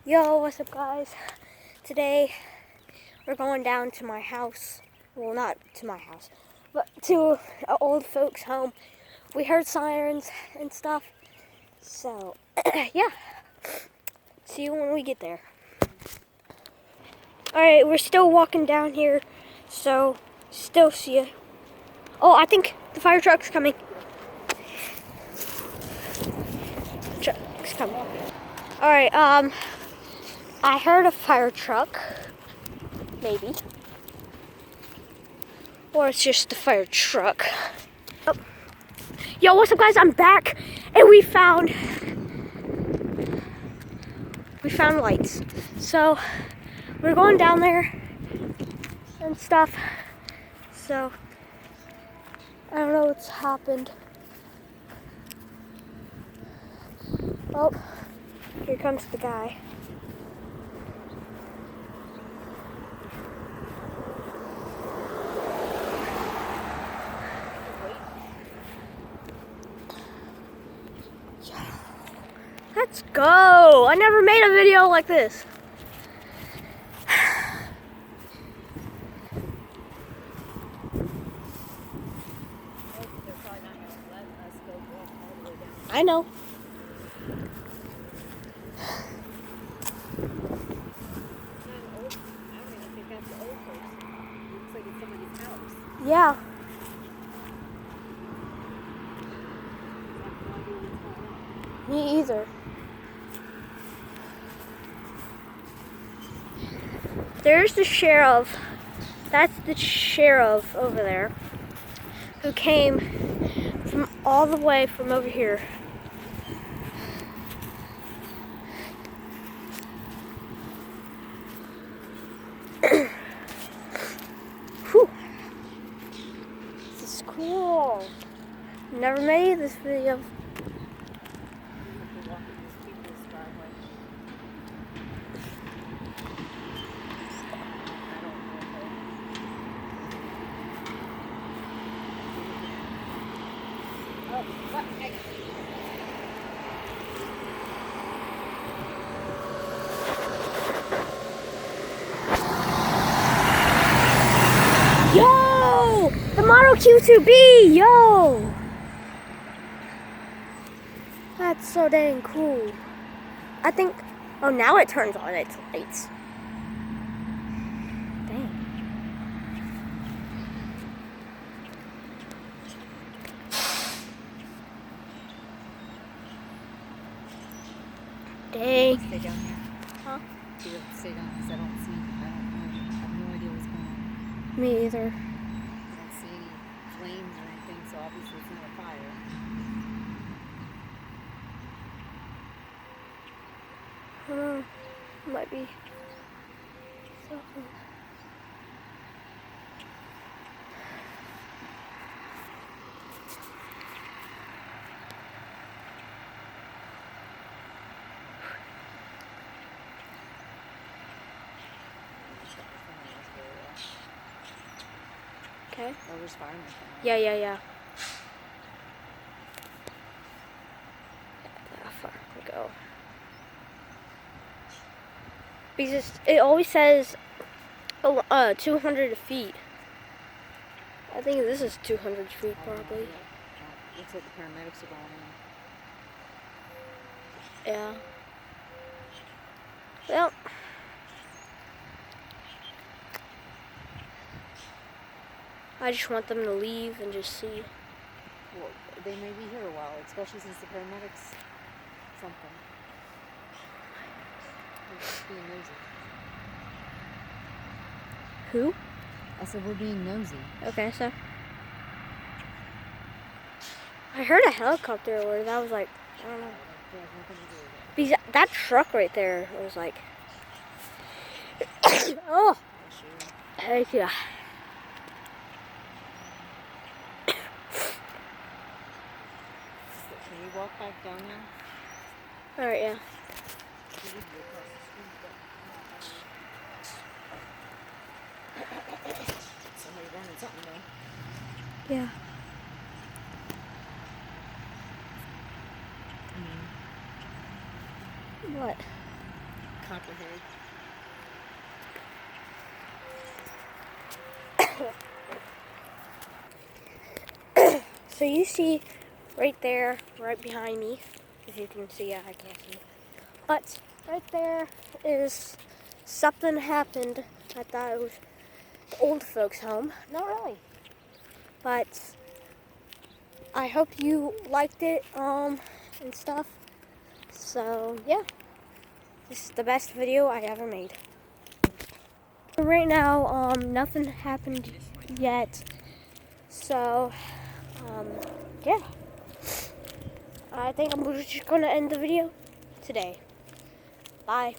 Yo, what's up guys? Today we're going down to my house. Well, not to my house, but to an old folks home. We heard sirens and stuff. So, yeah. See you when we get there. Alright, we're still walking down here. So, still see you. Oh, I think the fire truck's coming. Truck's coming. Alright, I heard a fire truck. Maybe. Or it's just the fire truck. Oh. Yo, what's up guys? I'm back and we found lights. So we're going down there and stuff. So I don't know what's happened. Oh, here comes the guy. Let's go! I never made a video like this. I know. Yeah. Me either. There's the sheriff. That's the sheriff over there who came from all the way from over here. Whew. This is cool. Never made this video. Yo! The Model Q2B! Yo! That's so dang cool. I think, oh, now it turns on its lights. Dang. Dang. Stay down here. Huh? Do you have to stay down because I don't know. I have no idea what's going on. Me either. I don't see any flames or anything, so obviously it's not a fire. I don't know. Might be something. Okay. Oh, there's firemen coming. Yeah. How far we go? Because it always says 200 feet. I think this is 200 feet probably. Looks like the paramedics are going in. Yeah. Well. I just want them to leave and just see. Well, they may be here a while, especially since the paramedics something. They're just being nosy. Who? I said we're being nosy. Okay, so. I heard a helicopter or that was like, I don't know. They have nothing to do with it. Because that truck right there was like, oh, heck yeah. Can you walk back down there? Alright, yeah. Somebody running something though. Yeah. What? comprehend. So you see right there, right behind me, if you can see, I can't see. But right there is something happened. I thought it was the old folks' home. Not really. But I hope you liked it, and stuff. So yeah, this is the best video I ever made. Right now, nothing happened yet. So, yeah. I think I'm just gonna end the video today. Bye.